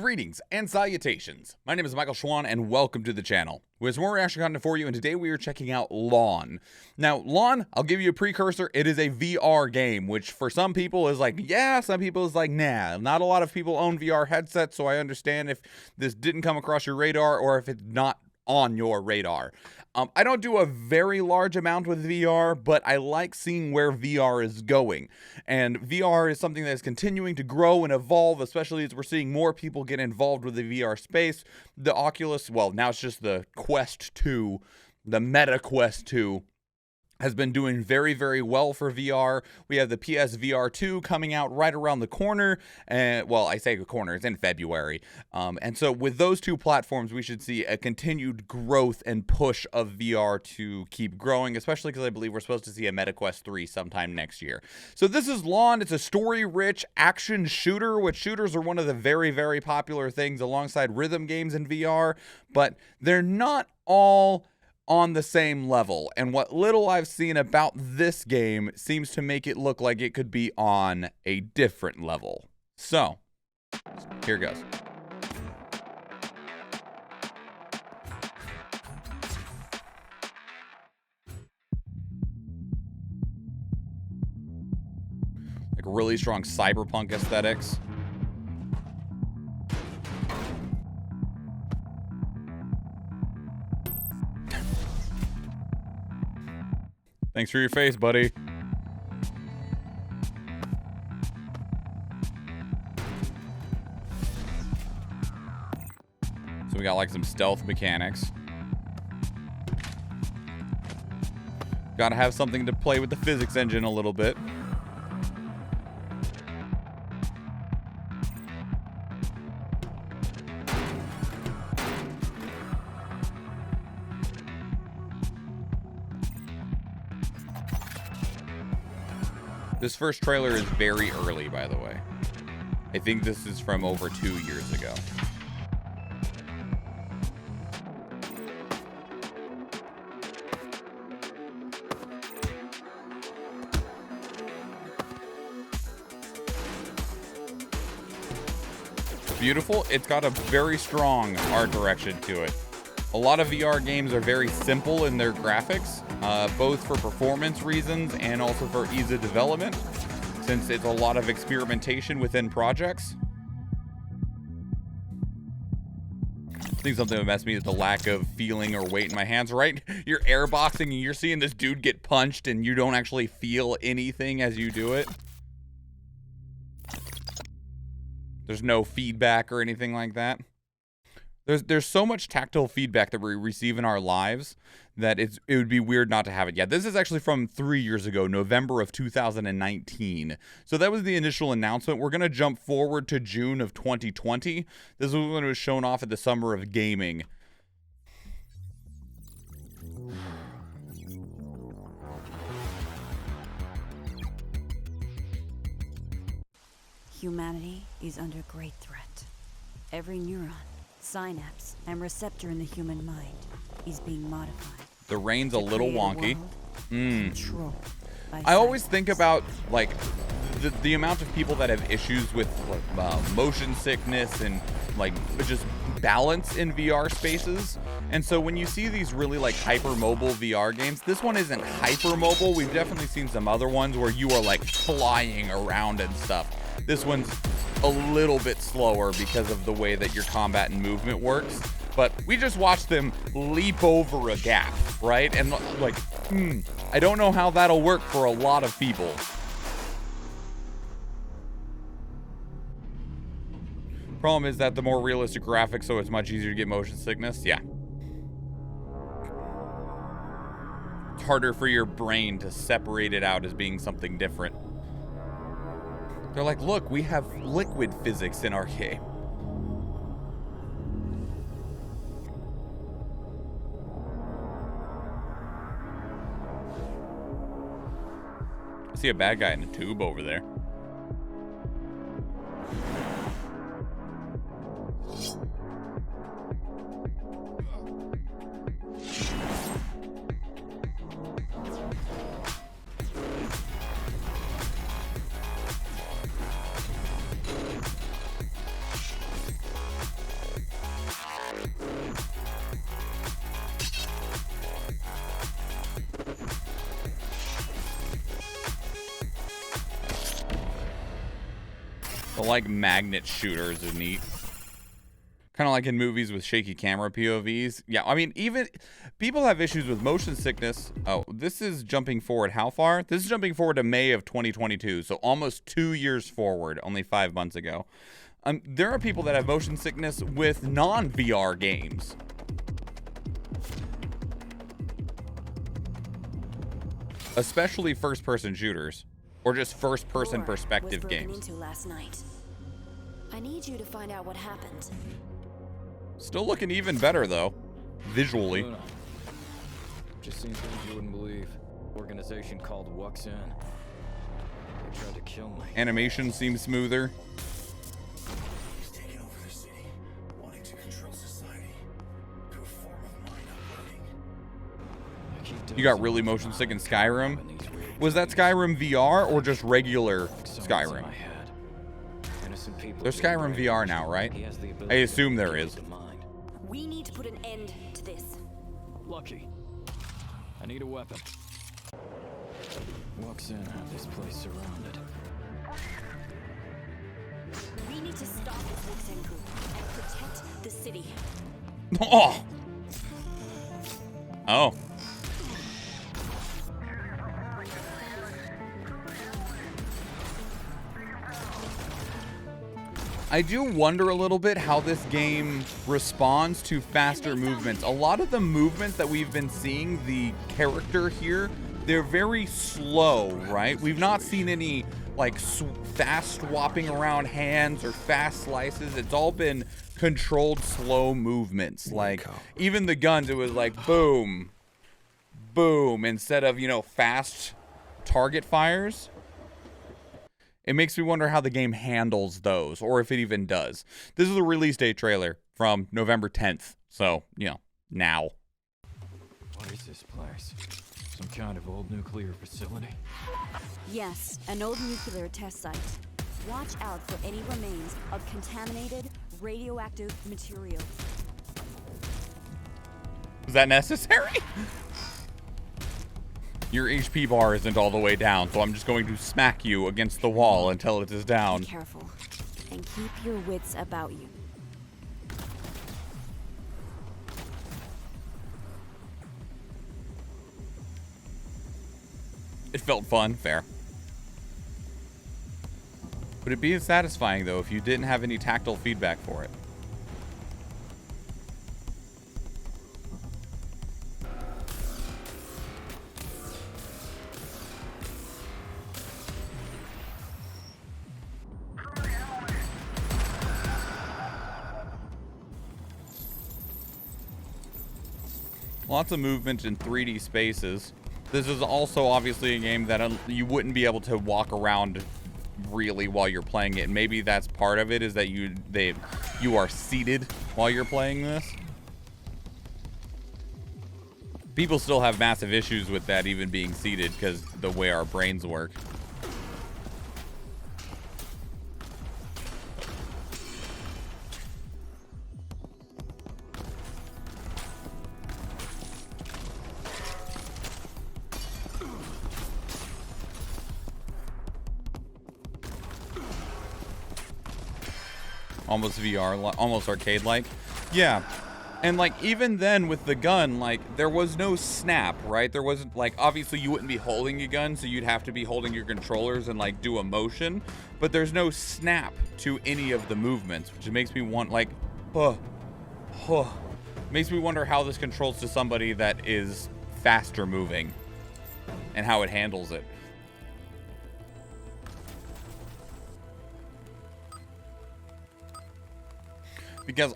Greetings and salutations. My name is Michael Schwahn and welcome to the channel. We have some more reaction content for you, and today we are checking out LONN. Now, LONN, I'll give you a precursor. It is a VR game, which for some people is like, yeah, some people is like, nah. Not a lot of people own VR headsets, so I understand if this didn't come across your radar or if it's not on your radar. I don't do a very large amount with VR, but I like seeing where VR is going. And VR is something that is continuing to grow and evolve, especially as we're seeing more people get involved with the VR space. The Oculus, well, now it's just the Quest 2, the Meta Quest 2, has been doing very, very well for VR. We have the PSVR 2 coming out right around the corner. And well, I say the corner, it's in February. And so with those two platforms, we should see a continued growth and push of VR to keep growing, especially because I believe we're supposed to see a MetaQuest 3 sometime next year. So this is LONN. It's a story-rich action shooter, which shooters are one of the very, very popular things alongside rhythm games in VR, but they're not all on the same level, and what little I've seen about this game seems to make it look like it could be on a different level. So, here goes. Like really strong cyberpunk aesthetics. Thanks for your face, buddy. So we got like some stealth mechanics. Gotta have something to play with the physics engine a little bit. This first trailer is very early, by the way. I think this is from over 2 years ago. It's beautiful. It's got a very strong art direction to it. A lot of VR games are very simple in their graphics, both for performance reasons and also for ease of development, since it's a lot of experimentation within projects. I think something that messed me is the lack of feeling or weight in my hands, right? You're airboxing and you're seeing this dude get punched and you don't actually feel anything as you do it. There's no feedback or anything like that. There's so much tactile feedback that we receive in our lives that it would be weird not to have it. Yeah, this is actually from 3 years ago, November of 2019. So that was the initial announcement. We're going to jump forward to June of 2020. This was when it was shown off at the Summer of Gaming. Humanity is under great threat. Every neuron, synapse, and receptor in the human mind is being modified. The rain's a little wonky. I I always think about like the amount of people that have issues with like, motion sickness and like just balance in VR spaces. And so when you see these really like hyper-mobile VR games, this one isn't hyper-mobile. We've definitely seen some other ones where you are like flying around and stuff. This one's a little bit slower because of the way that your combat and movement works. But we just watched them leap over a gap, right? And like, I don't know how that'll work for a lot of people. Problem is that the more realistic graphics, so it's much easier to get motion sickness. Yeah. It's harder for your brain to separate it out as being something different. They're like, look, we have liquid physics in our game. I see a bad guy in a tube over there. The like magnet shooters are neat. Kind of like in movies with shaky camera POVs. Yeah, I mean, even people have issues with motion sickness. Oh, this is jumping forward how far? This is jumping forward to May of 2022, so almost 2 years forward, only 5 months ago. There are people that have motion sickness with non-VR games. Especially first-person shooters, or just first-person perspective games. Into last night. I need you to find out what happened. Still looking even better though, visually. No. Just seen things you wouldn't believe. Organization called Wuxin. They tried to kill me. Animation seems smoother. He's taking over the city, wanting to control society through a form of mind uploading. You got really motion sick in Skyrim? Was that Skyrim VR or just regular Skyrim? There's Skyrim VR now, right? I assume there is. We need to put an end to this. Lucky. I need a weapon. Wuxin have this place surrounded. We need to stop this Wuxin group and protect the city. Oh. Oh. I do wonder a little bit how this game responds to faster movements. A lot of the movements that we've been seeing, the character here, they're very slow, right? We've not seen any like fast swapping around hands or fast slices. It's all been controlled slow movements. Like even the guns, it was like boom, boom, instead of, you know, fast target fires. It makes me wonder how the game handles those, or if it even does. This is a release date trailer from November 10th, so, you know, now. What is this place? Some kind of old nuclear facility? Yes, an old nuclear test site. Watch out for any remains of contaminated radioactive material. Is that necessary? Your HP bar isn't all the way down, so I'm just going to smack you against the wall until it is down. Be careful, and keep your wits about you. It felt fun, fair. Would it be as satisfying, though, if you didn't have any tactile feedback for it? Lots of movement in 3D spaces. This is also obviously a game that you wouldn't be able to walk around really while you're playing it. And maybe that's part of it, is that you are seated while you're playing this. People still have massive issues with that even being seated because the way our brains work. Almost VR, almost arcade-like. Yeah. And, like, even then with the gun, like, there was no snap, right? There wasn't, like, obviously you wouldn't be holding a gun, so you'd have to be holding your controllers and, like, do a motion. But there's no snap to any of the movements, which makes me want, like, makes me wonder how this controls to somebody that is faster moving and how it handles it. Because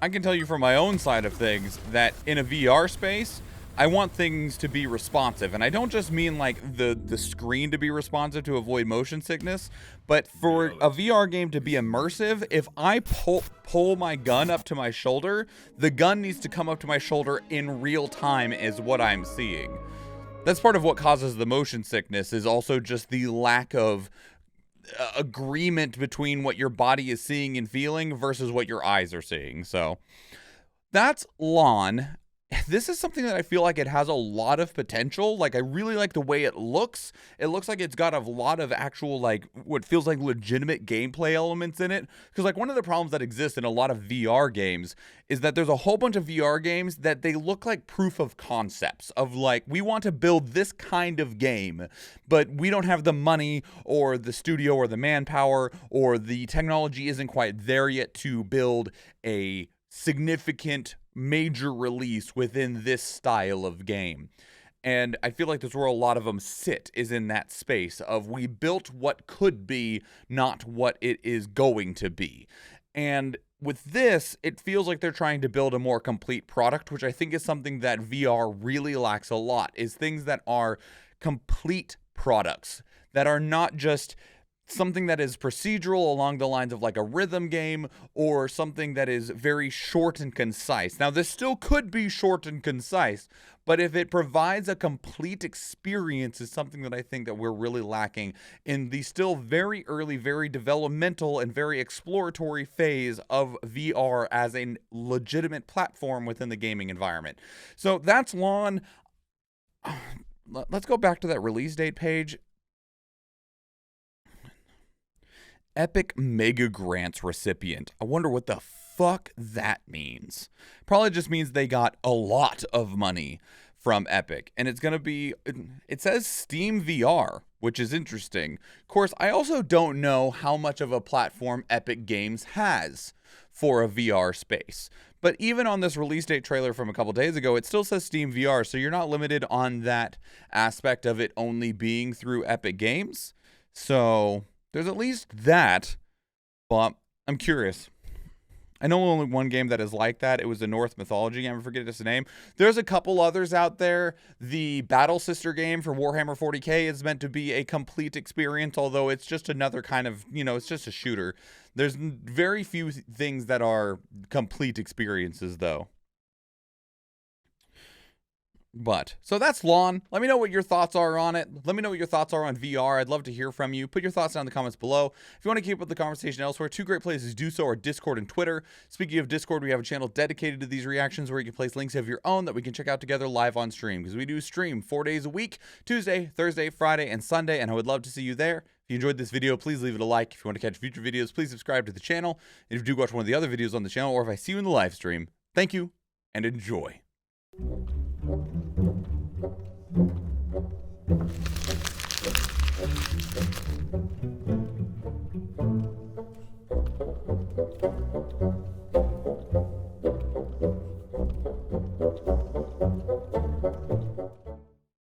I can tell you from my own side of things that in a VR space, I want things to be responsive. And I don't just mean like the screen to be responsive to avoid motion sickness, but for a VR game to be immersive, if I pull my gun up to my shoulder, the gun needs to come up to my shoulder in real time is what I'm seeing. That's part of what causes the motion sickness, is also just the lack of agreement between what your body is seeing and feeling versus what your eyes are seeing. So that's LONN. this is something that I feel like it has a lot of potential. Like, I really like the way it looks. It looks like it's got a lot of actual, like, what feels like legitimate gameplay elements in it. Because, like, one of the problems that exists in a lot of VR games is that there's a whole bunch of VR games that they look like proof of concepts of, like, we want to build this kind of game, but we don't have the money or the studio or the manpower or the technology isn't quite there yet to build a significant major release within this style of game. And I feel like that's where a lot of them sit, is in that space of we built what could be, not what it is going to be. And with this, it feels like they're trying to build a more complete product, which I think is something that VR really lacks a lot, is things that are complete products, that are not just something that is procedural along the lines of like a rhythm game, or something that is very short and concise. Now, this still could be short and concise, but if it provides a complete experience, is something that I think that we're really lacking in the still very early, very developmental, and very exploratory phase of VR as a legitimate platform within the gaming environment. So that's LONN. Let's go back to that release date page. Epic Mega Grants recipient. I wonder what the fuck that means. Probably just means they got a lot of money from Epic. And it's going to be, it says Steam VR, which is interesting. Of course, I also don't know how much of a platform Epic Games has for a VR space. But even on this release date trailer from a couple days ago, it still says Steam VR. So you're not limited on that aspect of it only being through Epic Games. So there's at least that, but I'm curious. I know only one game that is like that. It was a Norse mythology game. I forget its name. There's a couple others out there. The Battle Sister game for Warhammer 40k is meant to be a complete experience, although it's just another kind of, it's just a shooter. There's very few things that are complete experiences, though. But, so that's LONN. Let me know what your thoughts are on it. Let me know what your thoughts are on VR. I'd love to hear from you. Put your thoughts down in the comments below. If you want to keep up the conversation elsewhere, two great places to do so are Discord and Twitter. Speaking of Discord, we have a channel dedicated to these reactions where you can place links of your own that we can check out together live on stream. Because we do stream 4 days a week, Tuesday, Thursday, Friday, and Sunday, and I would love to see you there. If you enjoyed this video, please leave it a like. If you want to catch future videos, please subscribe to the channel. And if you do watch one of the other videos on the channel, or if I see you in the live stream, thank you, and enjoy.